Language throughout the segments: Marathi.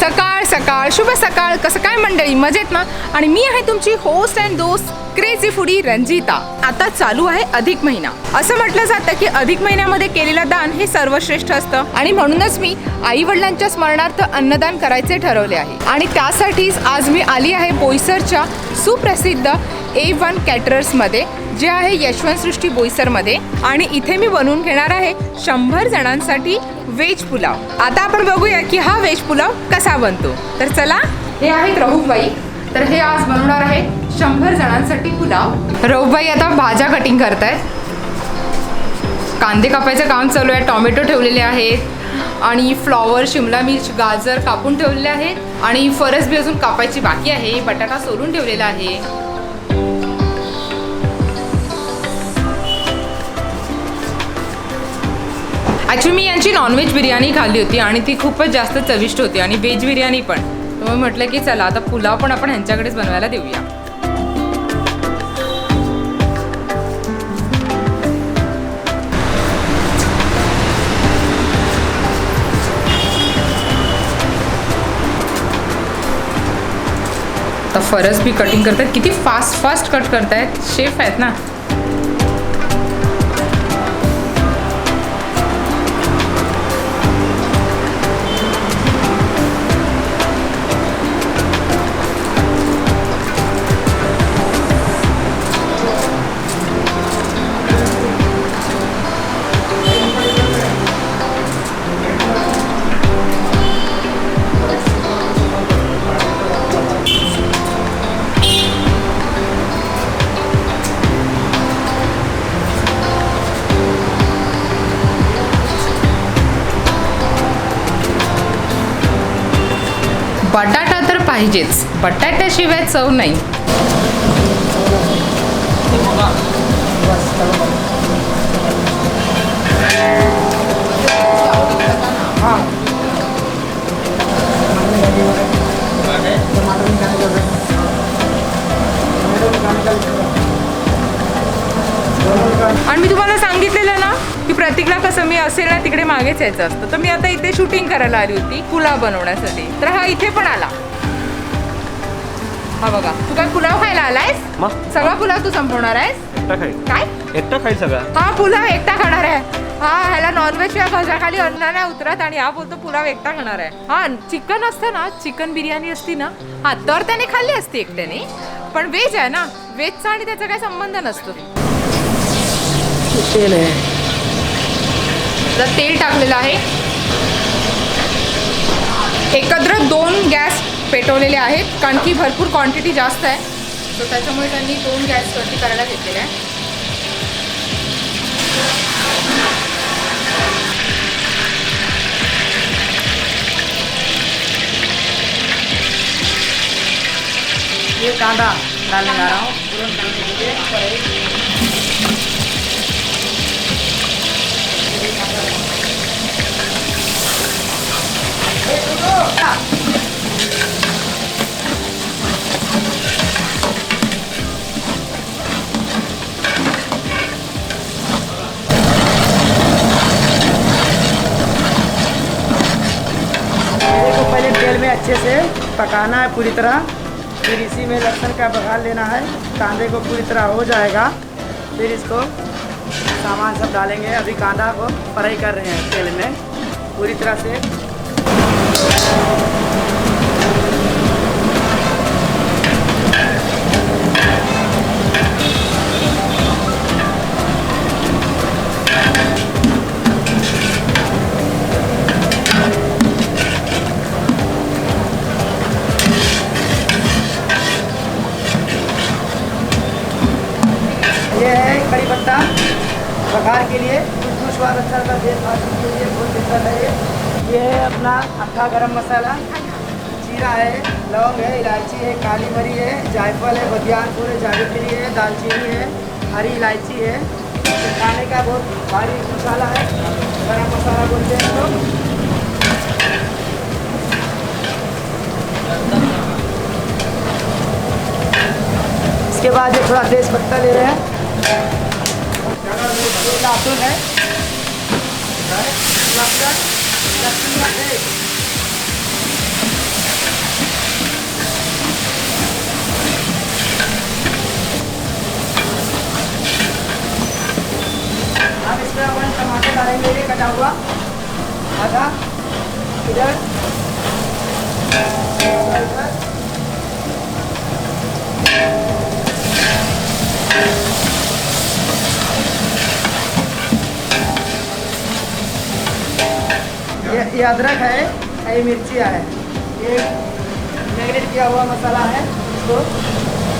सकाळ सकाळ शुभ सकाळ. कसं काय मंडळी, मजेत ना? आणि मी आहे तुमची होस्ट अँड दोस्त क्रेझी फूडी रंजिता. आता चालू आहे अधिक महिना. असं म्हटलं जातं की अधिक महिन्यामध्ये केलेलं दान हे सर्वश्रेष्ठ असतं आणि म्हणूनच मी आई वडिलांच्या स्मरणार्थ अन्नदान करायचे ठरवले आहे. आणि त्यासाठीच आज मी आली आहे बोईसरच्या सुप्रसिद्ध A1 कॅटरर्समध्ये, जे आहे यशवंतसृष्टी बोईसरमध्ये. आणि इथे मी बनवून घेणार आहे 100 जणांसाठी व्हेज पुलाव. आता आपण बघूया की हा व्हेज पुलाव कसा बनतो. तर चला, हे आहेत रहुबाई. तर हे आज बनवणार आहे 100 जणांसाठी पुलाव. रहुबाई आता भाज्या कटिंग करतायत. कांदे कापायचं काम चालू आहे. टोमॅटो ठेवलेले आहेत आणि फ्लॉवर, शिमला मिर्च, गाजर कापून ठेवलेले आहेत आणि फरसबी अजून कापायची बाकी आहे. बटाटा सोलून ठेवलेला आहे. ॲक्च्युली मी यांची नॉनव्हेज बिर्याणी खाल्ली होती आणि ती खूपच जास्त चविष्ट होती आणि व्हेज बिर्याणी पण. तर मी म्हटलं की चला आता पुलाव पण आपण ह्यांच्याकडेच बनवायला देऊया. आता फरस बी कटिंग करतात. किती फास्ट कट करतायत, शेफ आहेत ना. बटाटा तर पाहिजेच, बटाट्याशिवाय चव नाही. आणि मी तुम्हाला सांगितलेलं ना की प्रतीकला कसं मी असेल ना तिकडे मागेच यायचं असतं. तर मी आता इथे शूटिंग करायला आली होती पुलाव बनवण्यासाठी. तर हा इथे पण आला. हा बघा, तू काय पुलाव खायला आलायस? सगळा पुलाव तू संपवणार आहेस? काय एकटा खाईल सगळा? हा पुलाव एकटा खाणार आहे. हा, ह्याला नॉनव्हेज किंवा भाज्याखाली अन्न नाही उतरत आणि हा बोलतो पुलाव एकटा खाणार आहे. हा, चिकन असतं ना, चिकन बिर्याणी असती ना, हा तर त्याने खाल्ली असती एकट्याने. पण व्हेज आहे ना, व्हेजचा आणि त्याचा काही संबंध नसतो. तेल आहे, तेल टाकलेलं आहे. एकत्र 2 गॅस पेटवलेले आहेत कारण की भरपूर क्वांटिटी जास्त आहे. तर त्याच्यामुळे त्यांनी 2 गॅसवरती करायला घेतलेले आहे. ये कांदा डालने जा रहा हूँ तुरंत डालने के लिए. पहले तेल में अच्छे से पकाना है पूरी तरह. फिर इसी में लहसुन का बघार लेना है. कांदे को पूरी तरह हो जाएगा फिर इसको सामान सब डालेंगे. अभी कांदा को फ्राई कर रहे हैं तेल में पूरी तरह से. ये है कड़ी पत्ता बघार के लिए, खुशबू स्वाद अच्छा रहता है, देश भाजी के लिए बहुत बेहतर है। ये है अपना अट्ठा गरम मसाला, जीरा है, लौंग है, इलायची है, काली मिरी है, जायफल है, बदियानपुर है, जावित्री है, दालचीनी है, हरी इलायची है। ये खाने का बहुत भारी मसाला है, गरम मसाला बोलते हैं लोग। इसके बाद ये थोड़ा तेज पत्ता ले रहे हैं, लहसुन है, लहसुन का पेस्ट, अब इसमें अपन टमाटर डालेंगे, ये कटा हुआ आधा इधर, ये अदरक है, ये मिर्चियाँ है, ये मैरिनेट किया हुआ मसाला है, इसको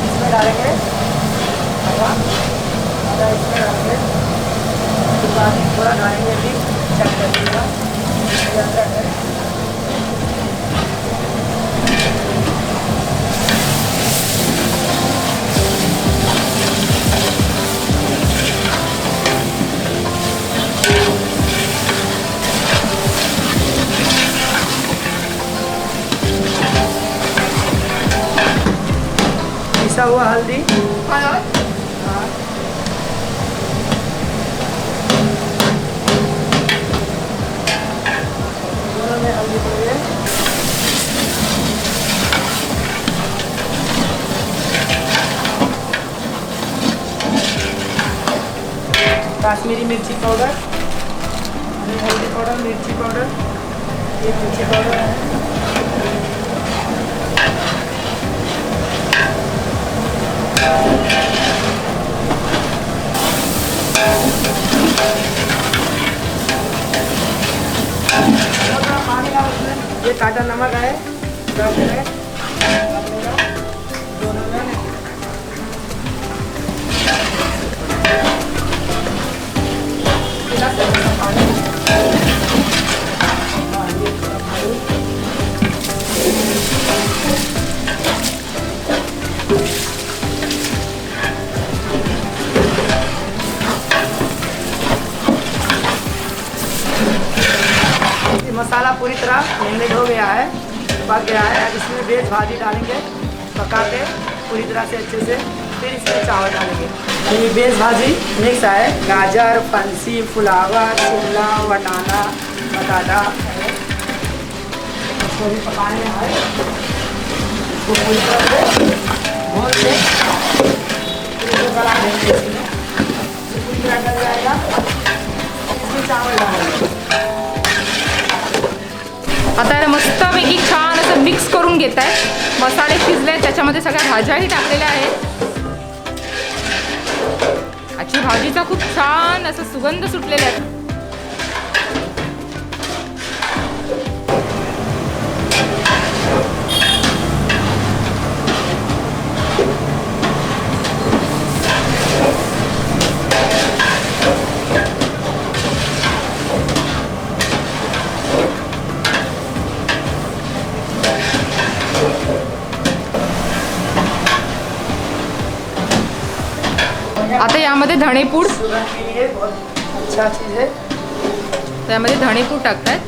इसमें डालेंगे, आधा इसमें डालेंगे, उसके बाद थोड़ा डालेंगे अभी चेक कर दीजिएगा। ये अदरक है, पिसा हुआ हल्दी, हाँ, दोनों में हल्दी पड़ी है, काश्मीरी मिर्ची पाउडर, हल्दी पाउडर, मिर्ची पाउडर, ये मिर्ची पाउडर है, पानी का उसमें ये काटा नमक है, दोनों में मसाला पूरी तरह मैरिनेट हो गया है, पक गया है। अब इसमें वेज भाजी डालेंगे, पका के पूरी तरह से अच्छे से, फिर इसमें चावल डालेंगे। ये वेज भाजी मिक्स है, गाजर, फंसी, फ्लावर, शिमला, वटाना, बटाटा, इसको भी पकाने में है, इसको पूरी तरह से घोल के इसको गला देंगे, इसमें पूरी तरह गल जाएगा, इसमें चावल डालेंगे। आता याला मस्तपैकी छान असं मिक्स करून घेत आहे, मसाले शिजले, त्याच्यामध्ये सगळ्या भाज्याही टाकलेल्या आहेत। आजची भाजीचा खूप छान असा सुगंध सुटलेला आहे। आता यामध्ये धणेपूड, शुगर के लिए बहुत अच्छा चीज़ है, त्यामध्ये धणेपूड टाकतात।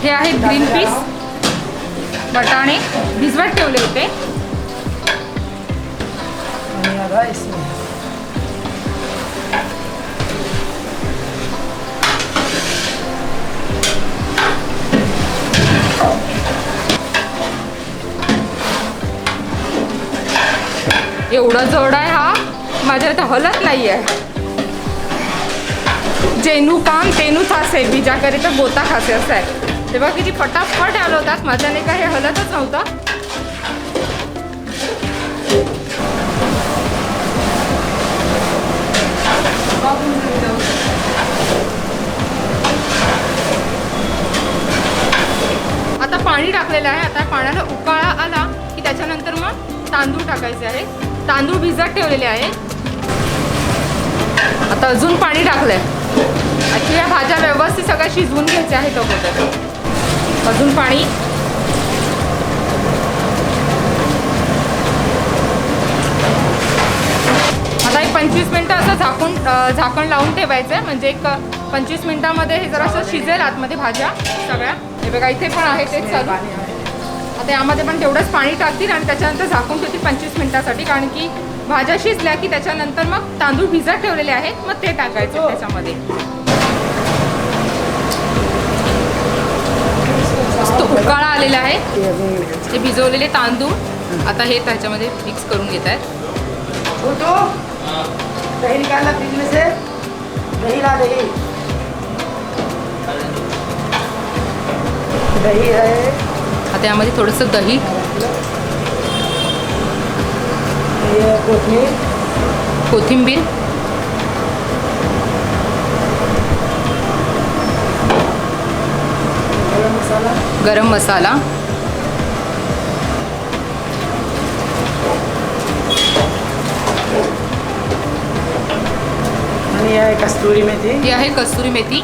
हे आहेत ग्रीन पीस, वटाणे भिजवत ठेवले होते। इसमें एवढा जड आहे हा, माझ्या इथं हलत नाही आहे। जेनू काम तेनू थासे, बीजाकरिता गोता खासे असं आहे। तेव्हा किती फटाफट हलवतात, माझ्याने काय हे हलतच नव्हतं। झालेलं आहे. आता पाण्याला उकाळा आला की त्याच्यानंतर मग तांदूळ टाकायचे आहे. तांदूळ भिजत ठेवलेले आहे. आता अजून पाणी टाकलंय. ॲक्च्युली या भाज्या व्यवस्थित सगळ्या शिजवून घ्यायच्या आहेत अगोदर. अजून पाणी. आता एक 25 मिनटं असं झाकण लावून ठेवायचं आहे. म्हणजे एक 25 मिनटामध्ये हे जरासं शिजेल आतमध्ये भाज्या सगळ्या. हे बघा इथे पण आहे तेच चालू. आता यामध्ये पण तेवढंच पाणी टाकतील आणि त्याच्यानंतर झाकून ठेवतील 25 मिनटासाठी. कारण की भाज्या शिजल्या की त्याच्यानंतर मग तांदूळ भिजत ठेवलेले आहेत मग ते टाकायचे त्याच्यामध्ये. मस्त उकाळा आलेला आहे. हे भिजवलेले तांदूळ आता हे त्याच्यामध्ये मिक्स करून घेत आहेत. दही निकालना फ्रिज में से. दही ला दही. दही है. आता यामध्ये थोडंसं दही. कोथिंबीर. गरम मसाला. आणि ये है कस्तूरी मेथी. ही आहे कसुरी मेथी.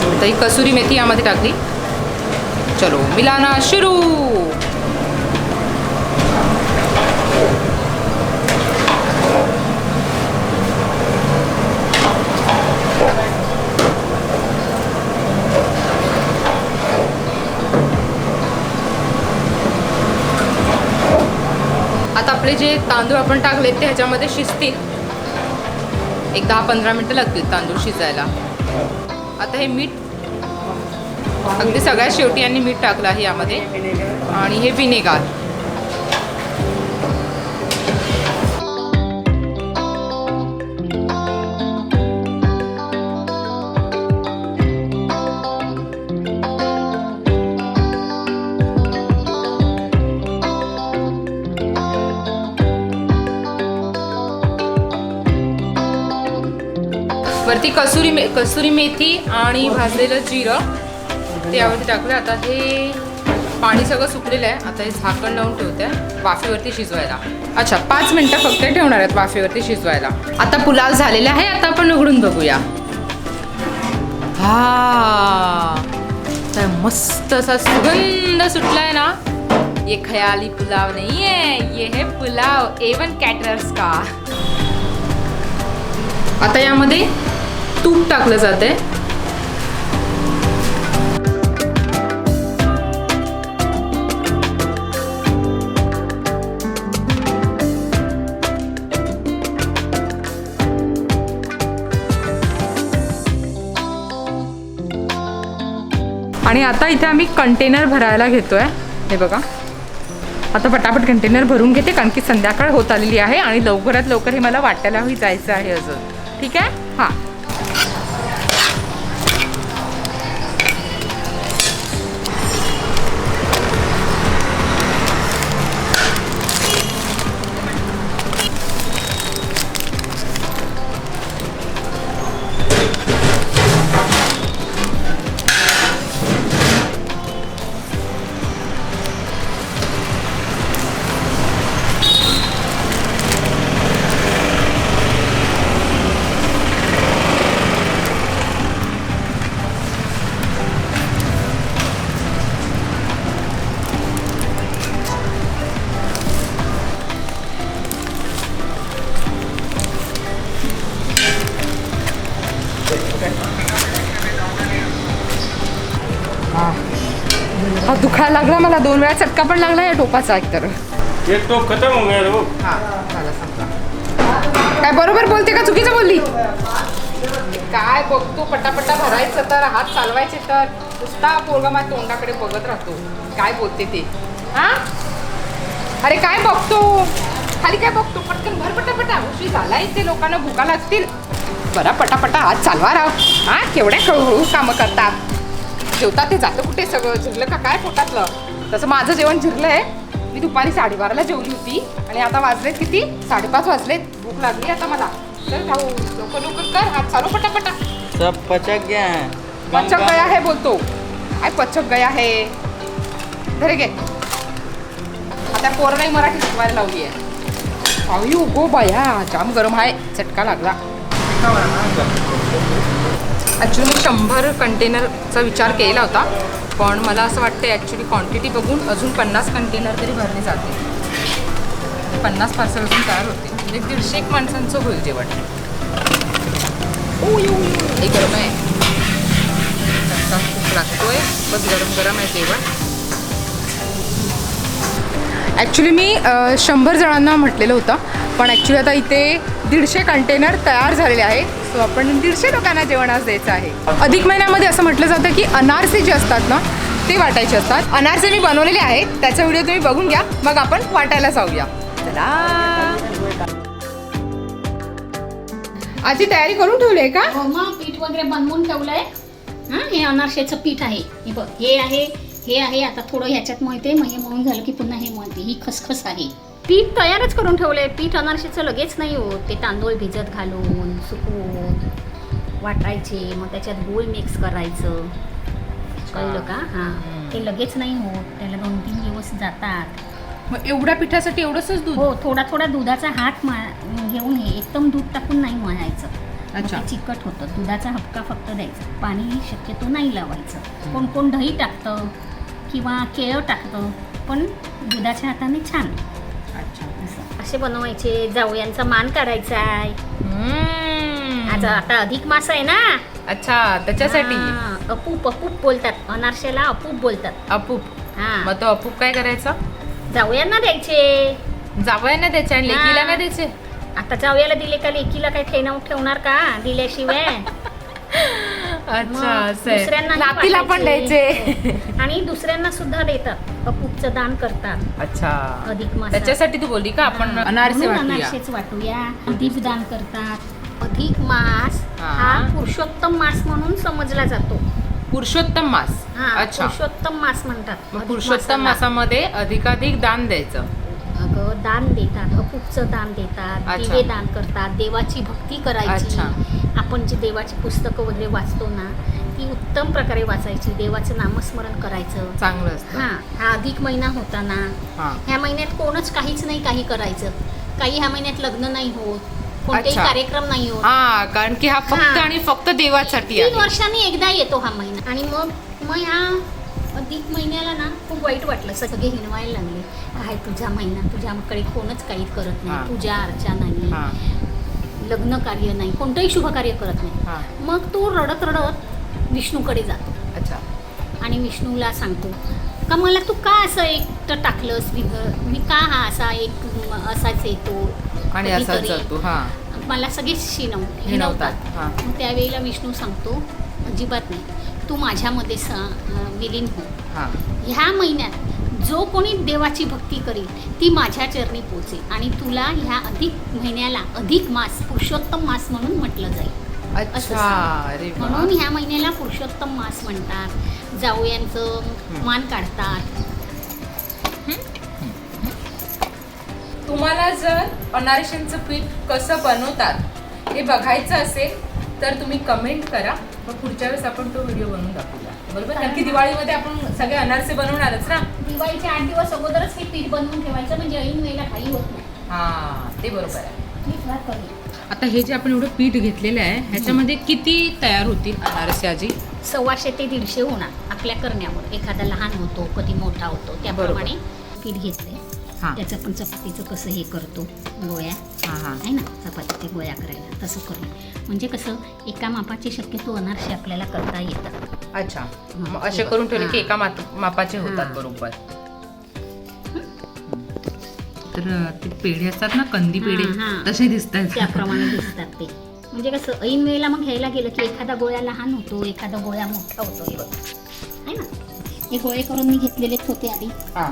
आता ही कसुरी मेथी यामध्ये टाकली. चलो मिलाना शुरू. आता आपले जे तांदूळ आपण टाकलेत ते ह्याच्यामध्ये शिजतील. एक 10-15 मिनटं लागतील तांदूळ शिजायला. आता हे मीठ अगदी सगळ्यात शेवटी यांनी मीठ टाकलं आहे यामध्ये. आणि हे विनेगार. वरती कसुरी मेथी आणि भाजलेलं जिरं ते यावरती टाकलं. आता हे पाणी सगळं सुकलेलं आहे. आता हे झाकण लावून ठेवते वाफेवरती शिजवायला. अच्छा 5 मिनटं फक्त ठेवणार आहेत वाफेवरती शिजवायला. आता पुलाव झालेला आहे. आता आपण उघडून बघूया. हा तर मस्त असा सुगंध सुटलाय ना. ये खयाली पुलाव नहीं है, ये है पुलाव A1 कैटरर्स का. आता यामध्ये तूप टाकलं जाते. आणि आता इथे आम्ही कंटेनर भरायला घेतोय. हे बघा आता पटापट कंटेनर भरून घेते कारण की संध्याकाळ होत आलेली आहे आणि लवकरात लवकर हे मला वाट्यालाही जायचं आहे अजून. ठीक आहे. हां हा दुखायला लागला मला. 2 वेळा चटका पण लागला या टोपाचा एकतर. एक टोप खत्म हो गया वो. हा झाला संपला. काय बरोबर बोलते का चुकीचं बोलली. काय बघतो पटापटा भरायचं तर हात चालवायचे तर नुसता पोरगा माझ्या तोंडाकडे बघत राहतो. काय बोलते ते. हा अरे काय बघतो खाली. काय बघतो पटकन भर पटापटा. उशी झाला इथे लोकांना भुका लागतील. बरा पटापटा हात चालवा राव. हा केवढ्या हळूहळू कामं करतात. जेवतात ते जातं कुठे सगळं. झिरलं का काय पोटातलं. तसं माझं जेवण झिरलं आहे. मी दुपारी 12:30ला जेवली होती आणि आता वाजलेत किती 5:30 वाजलेत. भूक लागली आता मला. तर भाऊ लवकर लवकर कर हात चालू पटापटा. सब पचक गया है. पचक गया है बोलतो. काय पचक गया है धरे घे. आता कोरडाई मराठी शिकवायला लावली आहे. अयो गो बाया जाम गरम आहे. चटका लागला. ॲक्च्युली मी 100 कंटेनरचा विचार केला होता, पण मला असं वाटतं ॲक्च्युली क्वांटिटी बघून अजून 50 कंटेनर तरी भरले जाते. 50 पार्सल अजून तयार होते, म्हणजे 150 माणसांचं होईल जेवण. हे गरम आहे. चटका खूप लागतोय. बस गरम गरम आहे जेवण. ॲक्च्युली मी 100 जणांना म्हटलेलं होतं, पण ॲक्च्युली आता इथे 150 कंटेनर तयार झालेले आहे. सो आपण 150 लोकांना जेवण आज द्यायचं आहे. अधिक महिन्यामध्ये असं म्हटलं जातं की अनारसे जे असतात ना ते वाटायचे असतात. अनारसे मी बनवलेले आहेत, त्याचा व्हिडिओ तुम्ही बघून घ्या, मग आपण वाटायला जाऊया. चला. आजी तयारी करून ठेवली आहे का? हो मग पीठ वगैरे बनवून ठेवलंय. हा हे अनारशेचं पीठ आहे. हे बघ हे आहे. आता थोडं ह्याच्यात मळते, मग हे मळून झालं की पुन्हा हे मळते. ही खसखस आहे. पीठ तयारच करून ठेवलंय. पीठ अनारशेचं लगेच नाही होत. ते तांदूळ भिजत घालून सुकवून वाटायचे, मग त्याच्यात गूळ मिक्स करायचं. कळलं का? हां ते लगेच नाही होत. त्याला 2-3 दिवस जातात. मग एवढ्या पिठासाठी एवढंच दूध? हो थोडा दुधाचा हात घेऊन हे एकदम दूध टाकून नाही मळायचं. अच्छा. ते चिकट होतं. दुधाचा हपका फक्त द्यायचा. पाणी शक्यतो नाही लावायचं. कोण दही टाकतं किंवा केळं टाकतं, पण दुधाच्या हाताने छान. अच्छा. असे बनवायचे. जावयांचा मान काढायचा आहे. आज आता अधिक मास आहे ना. अच्छा त्याच्यासाठी. हां, अपूप बोलतात. अनारशेला अपूप बोलतात. अपूप. हा मग तो अपूप काय करायचा? जावयांना द्यायचे. जावयांना द्यायचे आणि लेकीला नाही द्यायचे? आता जावयाला दिले का लेकीला काय ठेवणार का दिल्याशिवाय? अच्छा असं आहे. दुसऱ्यांना नातीला पण द्यायचे. आणि दुसऱ्यांना सुद्धा देतात. अपूपचं दान करतात. अच्छा. अधिक मास त्याच्यासाठी तू बोलली का आपण अनारसे वाटूया? अनारसेच वाटूया. अधिक दान करतात. अधिक मास हा. हा पुरुषोत्तम मास म्हणून समजला जातो. पुरुषोत्तम मास. हा अच्छा. पुरुषोत्तम मास म्हणतात. मग अधिक पुरुषोत्तम मासाला. मासामध्ये अधिकाधिक दान द्यायचं. अगं दान देतात. अपूपचं दान देतात. अच्छा. दिवे दान करतात. देवाची भक्ती करायची. अच्छा. आपण जी देवाची पुस्तकं वगैरे वाचतो ना, ती उत्तम प्रकारे वाचायची. देवाचं नामस्मरण करायचं. चांगलं असतं. हा अधिक महिना होता ना, हा. ह्या महिन्यात कोणच काहीच नाही काही करायचं. काही ह्या महिन्यात लग्न नाही होत. कोणतेही अच्छा. कार्यक्रम नाही होत. हा कारण की हा फक्त हा. आणि फक्त देवासाठी 3 आहे. वर्षांनी एकदा येतो हा महिना. आणि मग ह्या अधिक महिन्याला ना खूप वाईट वाटलं. सगळे हिणवायला लागले. काय तुझा महिना, तुझ्याकडे कोणच काही करत हा. नाही. पूजा अर्चा नाही, हा. लग्न कार्य नाही, कोणतंही शुभकार्य करत नाही. हा. मग तो रडत विष्णूकडे जातो अच्छा. आणि विष्णूला सांगतो का मला तू का असं एकटं टाकलंस, मी का हा असाच येतो आणि असाच कधीतरी जातो. हा. मला सगळेच हिणवतात. हिणवतात. हा. मग त्यावेळेला विष्णू सांगतो अजिबात नाही, तू माझ्यामध्ये विलीन हो. हा. ह्या महिन्यात जो कोणी देवाची भक्ती करेल ती माझ्या चरणी पोचेल आणि तुला ह्या अधिक महिन्याला अधिक मास पुरुषोत्तम मास म्हणून म्हटलं जाईल. असं अच्छा. सांग. अरे वा. म्हणून ह्या महिन्याला पुरुषोत्तम मास म्हणतात. जावयांचं मान काढतात. तुम्हाला जर अनारशांचं पीठ कसं बनवतात हे बघायचं असेल तर तुम्ही कमेंट करा. मग पुढच्या वेळेस आपण तो व्हिडिओ बनवून दाखवूया. बरोबर. कारण की दिवाळीमध्ये आपण सगळे अनारसे बनवणारच ना. दिवाळीच्या 8 दिवस अगोदरच हे पीठ बनवून ठेवायचं, म्हणजे ऐन वेळेला काही होत नाही. हा ते बरोबर आहे. मी तुला करेन. आता हे जे आपण एवढं पीठ घेतलेलं आहे ह्याच्यामध्ये किती तयार होतील अनारसे आजी? 100 ते 150 होणार आपल्या करण्यावर. एखादा लहान होतो, कधी मोठा होतो, त्याप्रमाणे पीठ घेतले. हा. त्याचं पण चपातीचं कसं हे करतो गोळ्या हा हा. आहे ना, चपातीचे गोळ्या करायला तसं करू. म्हणजे कसं एका मापाचे शक्यतो अनारसे आपल्याला करता येतात. अच्छा. मग असे करून ठेवले की एका मापाचे होतात. हा. बरोबर. तर ते पेढे असतात ना, कंदी पेढे हा, हा. तसे दिसतात. त्याप्रमाणे दिसतात ते. म्हणजे कसं ऐन वेळेला मग घ्यायला गेलं की एखादा गोळ्या लहान होतो, एखादा गोळ्या मोठा होतो. हे बघ आहे ना, हे गोळे करून मी घेतलेलेच होते आधी. हा.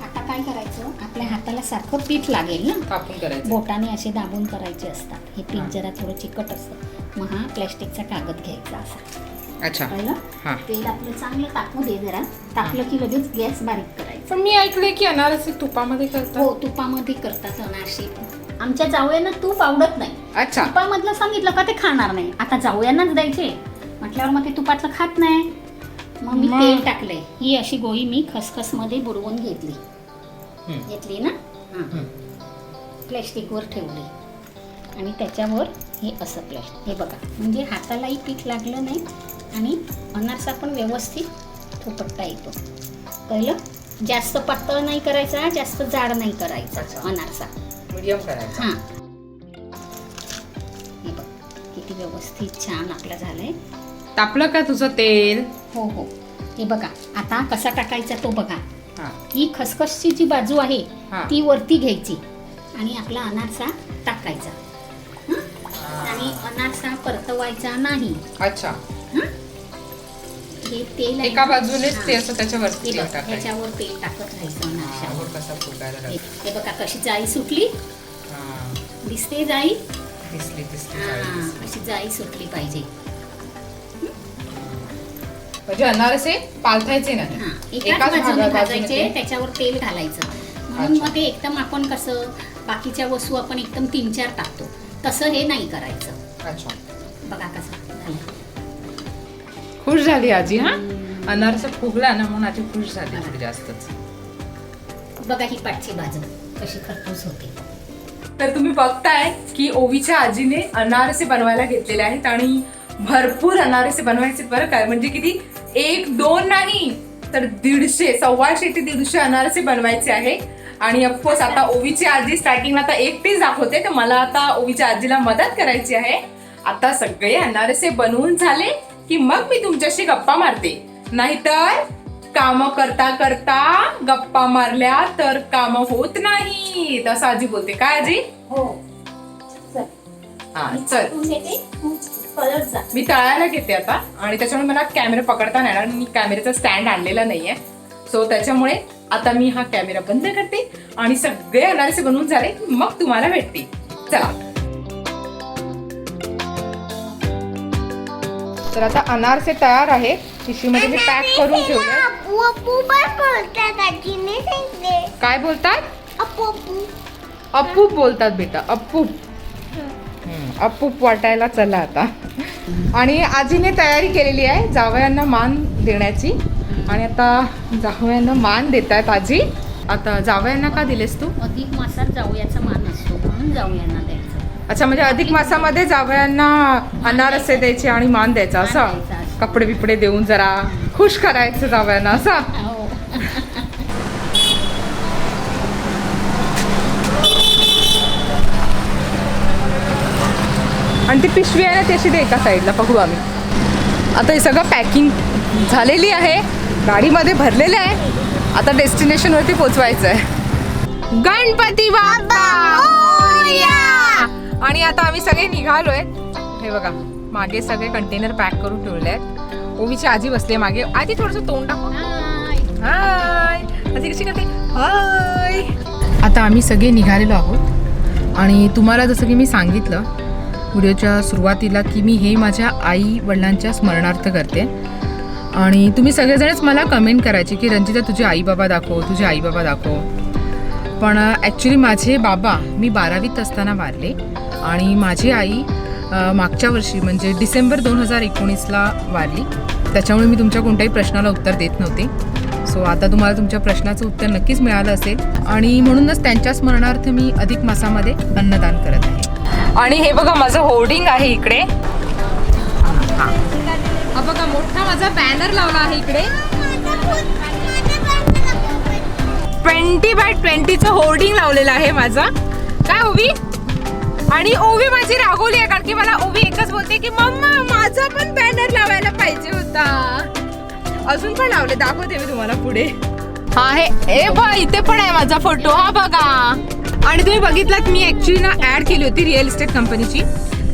आता काय करायचं, आपल्या हाताला सारखं पीठ लागेल ना, कापून करायचं. बोटाने असे दाबून करायचे असतात. हे हा. पीठ जरा थोडं चिकट असतं. मग हा प्लॅस्टिकचा कागद घ्यायचा असा. अच्छा. कळलं? हा. तेल आपलं चांगलं तापू दे जरा. तापलं की लगेच गॅस बारीक करायचा. पण मी ऐकलंय की अनारसे तुपामध्ये करतात. हो तुपामध्ये करतात अनारसे. आमच्या जावयांना तूप आवडत नाही. अच्छा. तुपामधलं सांगितलं का ते खाणार नाही. आता जावयांनाच द्यायचे म्हटल्यावर मग ते तुपातलं खात नाही. मग मी तेल टाकलंय. ही अशी गोळी मी खसखस मध्ये बुडवून घेतली ना. प्लॅस्टिकवर ठेवली आणि त्याच्यावर हे असं प्लॅस्टिक, हे बघा, म्हणजे हातालाही पीठ लागलं नाही आणि अनारसा पण व्यवस्थित थोपटता येतो. कळलं? जास्त पातळ नाही करायचा, जास्त जाड नाही करायचा अनारसा, मीडियम करायचा. हां. हे बघ किती व्यवस्थित छान आपलं झालंय. तापलं का तुझं तेल? हो हो. हे बघा आता कसा टाकायचा तो बघा. हा. ही खसखसची जी बाजू आहे हा. ती वरती घ्यायची आणि आपला अनारसा टाकायचा. हं? आणि अनारसा परतवायचा नाही. अच्छा. हं? हे तेल आहे एका ना? बाजूनेच हां. ते असं त्याच्यावरती हे तेल बघ, टाकायचं. ह्याच्यावर तेल टाकत राहायचं अनारशावर. कसा फुगायला लागला. हे बघा कशी जाळी सुटली. हा. दिसते जाळी. दिसली दिसली हां, जाळी दिसली. अशी जाळी सुटली पाहिजे. म्हणजे अनारसे पालथायचे नाही. हां, एकाच एकाच बाजूने बाजूने भाजायचे, ते- त्याच्यावर तेल घालायचं. म्हणून अच्छा. मग ते एकदम आपण कसं बाकीच्या वस्तू आपण एकदम 3-4 टाकतो, तसं हे नाही करायचं. अच्छा. बघा कसं झालं. खुश झाली आजी. हा, अनारसा फुगला ना म्हणून आजी खुश झाली थोडी जास्तच. बघा ही पाठची बाजू कशी खरपूस होते. तर तुम्ही बघताय की ओवीच्या आजीने अनारसे बनवायला घेतलेले आहेत आणि भरपूर अनारसे बनवायचे बरं काय. म्हणजे किती, 1-2 नाही तर 150, 125 ते 150 अनारसे बनवायचे आहे. आणि ऑफकोर्स आता ओवीची आजी स्टार्टिंगला आता एकटीच दाखवते, तर मला आता ओवीच्या आजीला मदत करायची आहे. आता सगळे अनारसे बनवून झाले की मग मी तुमच्याशी गप्पा मारते. नाहीतर काम करता करता गप्पा मारल्या तर काम होत नाही, असं आजी बोलते. काय आजी? हो. हा चल, परत जा. मी तळायला घेते आता आणि त्याच्यामुळे मला कॅमेरा पकडता नाही येणार. मी कॅमेऱ्याचा स्टँड आणलेला नाहीये, सो त्याच्यामुळे आता मी हा कॅमेरा बंद करते आणि सगळे अनारसे बनवून झाले की मग तुम्हाला भेटते. चला. तर आता अनारसे तयार आहे. पिशवीमध्ये मी पॅक करून ठेवले. काय बोलतात? अप्पूप बोलतात बेटा, अप्पूप. अप्पूप वाटायला चला आता. आणि आजीने तयारी केलेली आहे जावयांना मान देण्याची. आणि आता जावयांना मान देत आहेत आजी. आता जावयांना का दिलेस तू? अधिक मासात जावयाचा मान असतो म्हणून जावयांना द्यायचं. अच्छा, म्हणजे अधिक मासामध्ये जावयांना अनारसे द्यायचे आणि मान द्यायचा मान असं. द्यायचा असं. कपडे बिपडे देऊन जरा खुश करायचं जावयांना असं. हो. आणि ती पिशवी आहे ना त्याशी दे एका साईडला, बघू आम्ही. आता हे सगळं पॅकिंग झालेली आहे, गाडीमध्ये भरलेलं आहे. आता डेस्टिनेशनवरती पोचवायचं आहे. गणपती बाप्पा मोरया! आणि आता आम्ही सगळे निघालोय. हे बघा मागे सगळे कंटेनर पॅक करून ठेवले आहेत. ओवीची आजी बसली मागे. आजी थोडंसं तोंड टाकून हाय. आजी कशी करते हाय. आता आम्ही सगळे निघालेलो आहोत आणि तुम्हाला जसं की मी सांगितलं व्हिडिओच्या सुरुवातीला की मी हे माझ्या आई वडिलांच्या स्मरणार्थ करते. आणि तुम्ही सगळेजणच मला कमेंट करायचे की रंजिता तुझे आई बाबा दाखव, तुझे आई बाबा दाखव. पण ॲक्च्युली माझे बाबा मी 12वीत असताना वारले आणि माझी आई मागच्या वर्षी म्हणजे डिसेंबर 2019ला वारली. त्याच्यामुळे मी तुमच्या कोणत्याही प्रश्नाला उत्तर देत नव्हते. सो आता तुम्हाला तुमच्या प्रश्नाचं उत्तर नक्कीच मिळालं असेल आणि म्हणूनच त्यांच्या स्मरणार्थ मी अधिक मासामध्ये अन्नदान करत आहे. आणि हे बघा माझं होर्डिंग आहे इकडे. हा बघा मोठा माझा बॅनर लावला आहे इकडे. 20x20चं होर्डिंग लावलेलं आहे माझा. काय ओवी? आणि ओवी माझी रागवली आहे कारण की मला ओवी एकच बोलते की मम्मा माझा पण बॅनर लावायला पाहिजे होता. अजून पण लावले, दाखवते मी तुम्हाला पुढे. हा हे बघ इथे पण आहे माझा फोटो. हा बघा. आणि तुम्ही बघितलात मी ऍक्च्युली ना ऍड केली होती रिअल इस्टेट कंपनीची.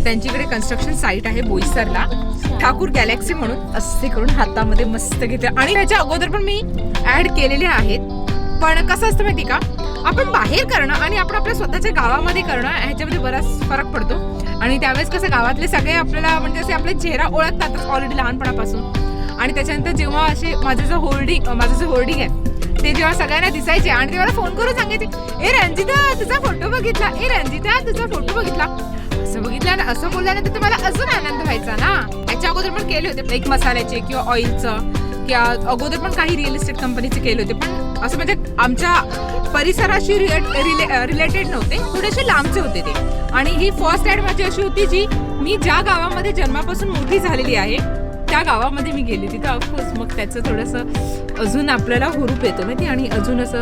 त्यांच्याकडे कन्स्ट्रक्शन साईट आहे बोईसरला, ठाकूर गॅलेक्सी म्हणून. असे करून हातामध्ये मस्त घेते. आणि त्याच्या अगोदर पण मी ऍड केलेले आहेत. पण कसं असतं माहिती का, आपण बाहेर करणं आणि आपण आपल्या स्वतःच्या गावामध्ये करणं ह्याच्यामध्ये बराच फरक पडतो. आणि त्यावेळेस कसं गावातले सगळे आपल्याला म्हणजे असे आपले चेहरा ओळखतातच ऑलरेडी लहानपणापासून. आणि त्याच्यानंतर जेव्हा असे माझं जे होर्डिंग आहे ते जेव्हा सगळ्यांना दिसायचे आणि ते मला फोन करून सांगायचे, ए रंजिता तुझा फोटो बघितला, ए रंजिता तुझा फोटो बघितला. असं बघितलं ना, असं बोलल्यानंतर तर मला अजून आनंद व्हायचा ना. याच्या अगोदर पण केले होते एक मसाल्याचे किंवा ऑइलचं की अगोदर पण काही रिअल इस्टेट कंपनीचे केले होते, पण असं म्हणजे आमच्या परिसराशी रिलेटेड नव्हते, थोडेसे लांबचे होते ते. आणि ही फर्स्ट ॲड माझी अशी होती जी मी ज्या गावामध्ये जन्मापासून मोठी झालेली आहे त्या गावामध्ये मी गेली तिथं. ऑफकोर्स मग त्याचं थोडंसं अजून आपल्याला हुरूप येतो माहिती, आणि अजून असं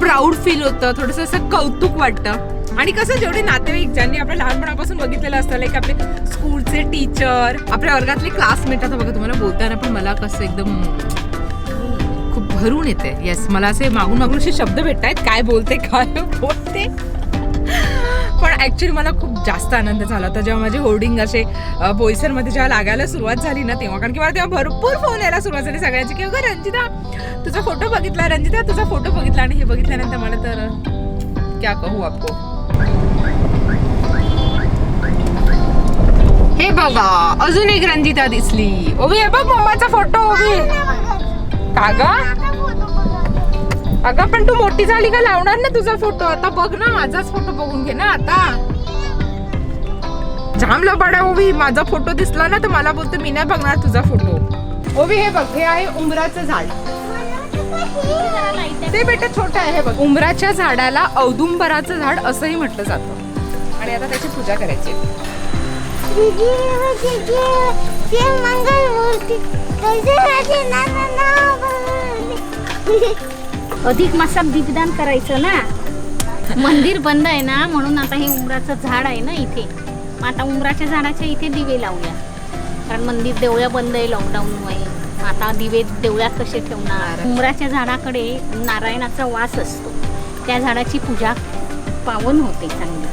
प्राऊड फील होतं, थोडंसं असं कौतुक वाटतं. आणि कसं जेवढे नातेवाईक ज्यांनी आपल्या लहानपणापासून बघितलेलं असतं, लाईक आपले स्कूलचे टीचर, आपल्या वर्गातले क्लासमेट, आता बघा तुम्हाला बोलताना पण मला कसं एकदम खूप भरून येते. येस, मला असे मागून मागून असे शब्द भेटत आहेत, काय बोलते पण ऍक्च्युली मला खूप जास्त आनंद झाला होता जेव्हा माझे होर्डिंग असे बोईसरमध्ये जेव्हा लागायला सुरुवात झाली ना तेव्हा. कारण की मला तेव्हा भरपूर फोन यायला सुरुवात झाली सगळ्यांची, की अगं रंजिता तुझा फोटो बघितला, रंजिता तुझा फोटो बघितला. आणि हे बघितल्यानंतर मला तर क्या कहू आपको. हे बघा अजून एक रंजिता दिसली. ओवी हे बघ मम्माचा फोटो. ओवी का ग? अगं पण तू मोठी झाली का लावणार ना तुझा फोटो. आता बघ ना, माझाच फोटो बघून घे ना. आता जाम लबाड आहे ओवी, माझा फोटो दिसला ना तर मला बोलतो मी नाही बघणार तुझा फोटो. ओवी हे बघ, हे आहे उंबराचं झाड. ते बेटा छोटं आहे. हे बघ, उंबराच्या झाडाला औदुंबराचं झाड असंही म्हटलं जातं. आणि आता त्याची पूजा करायची. अधिक मासात दीपदान करायचं ना. मंदिर बंद आहे ना, म्हणून आता हे उंबराचं झाड आहे ना इथे. मग आता उंबराच्या झाडाच्या इथे दिवे लावूया, कारण मंदिर देवळ्या बंद आहे लॉकडाऊनमुळे. आता दिवे देवळ्यात कसे ठेवणार. उंबराच्या झाडाकडे नारायणाचा वास असतो, त्या झाडाची पूजा पावन होते चांगली,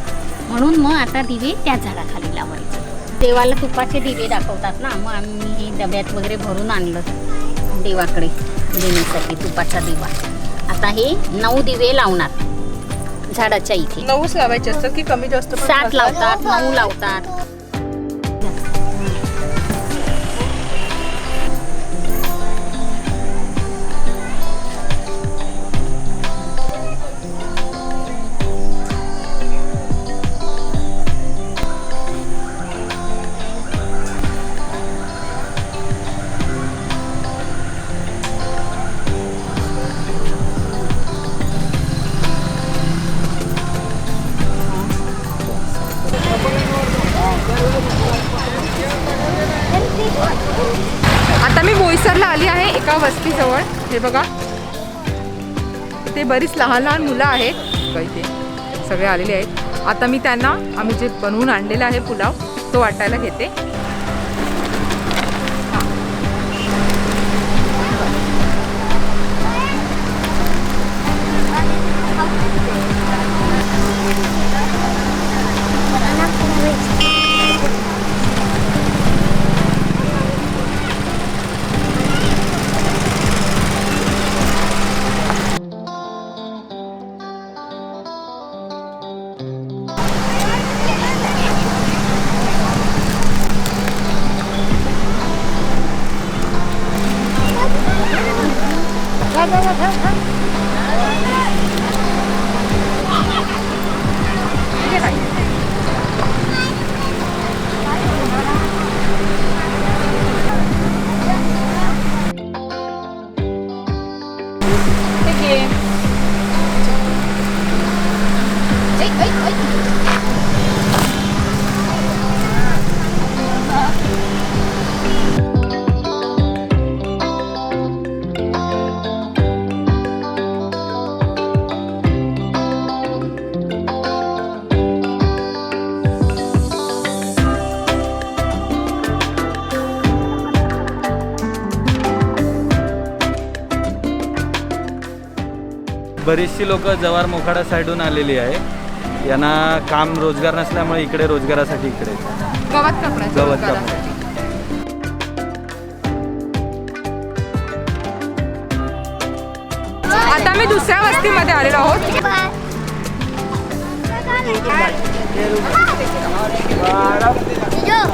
म्हणून मग आता दिवे त्या झाडाखाली लावायचे. देवाला तुपाचे दिवे दाखवतात ना, मग आम्ही हे डब्यात वगैरे भरून आणलं देवाकडे देण्यासाठी तुपाचा दिवा. आता हे 9 दिवे लावणार झाडाच्या इथे. 9 लावायचे असतात की कमी जास्त? 7 लावतात, 9 लावतात. आता मी बोईसरला आली आहे एका वस्तीजवळ. हे बघा ते बरीच लहान लहान मुलं आहेत इथे सगळे आलेले आहेत. आता मी त्यांना आम्ही जे बनवून आणलेला आहे पुलाव तो वाटायला घेते. बरीचशी लोक जव्हार मोखाडा साईडून आलेली आहे. यांना काम रोजगार नसल्यामुळे इकडे रोजगारासाठी इकडे गवत कापण्याचं गवत रोजगारासाठी. आता मी दुसऱ्या वस्तीमध्ये आलेलो आहोत.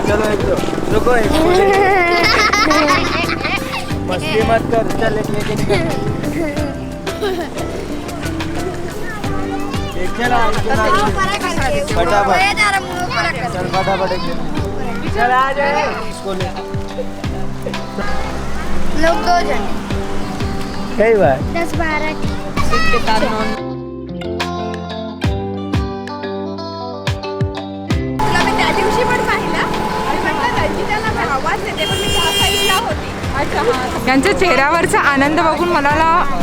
चलो एक दो रुको मस्ती मत कर. चल फटाफट चल फटाफट चल आ जाए इसको ले. लोग 2 जन, कई बार 10-12 तुला मी त्या दिवशी पण पाहिलं आणि म्हटलं रंजिताला मी आवाज देते पण मी त्या साईडला होती. यांच्या चेहऱ्यावरचा आनंद बघून मला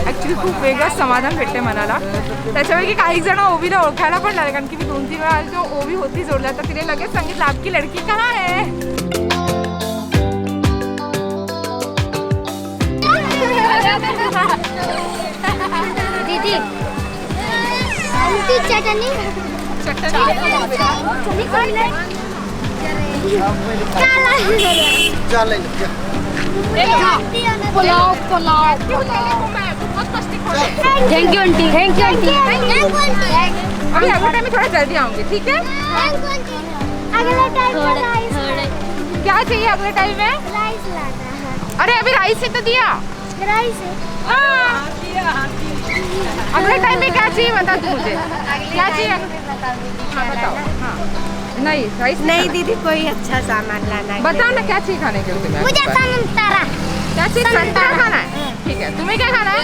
ॲक्च्युली खूप वेगळंच समाधान भेटते मनाला. त्याच्यापैकी काही जण ओवीला ओळखायला पण लागले कारण की मी 2-3 वेळा आली तो ओवी होती जोडला तर तिने लगेच सांगितलं आपकी लडकी कहाँ है. दीदी aunty chutney pulao thank you aunty अभी अगले टाइम में थोड़ा जल्दी आऊंगी ठीक है. अगले टाइम राइस क्या चाहिए अगले टाइम में. राइस लाना है. अरे अभी राइस ही तो दिया. राइस है. हाँ. अगले टाइम में क्या चाहिए बता तू मुझे. क्या चाहिए हाँ बताओ. हाँ नहीं राइस नहीं दीदी कोई अच्छा सामान लाना है. बताओ ना क्या चाहिए खाने के लिए तुम्हें. मुझे संतरा. क्या चाहिए संतरा खाना है. ठीक है तुम्हें क्या खाना है.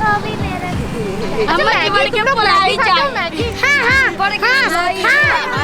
तो भी मेरा अच्छा, मैगी तुम लोग मैगी खाते हो मैगी. हाँ हाँ हाँ हाँ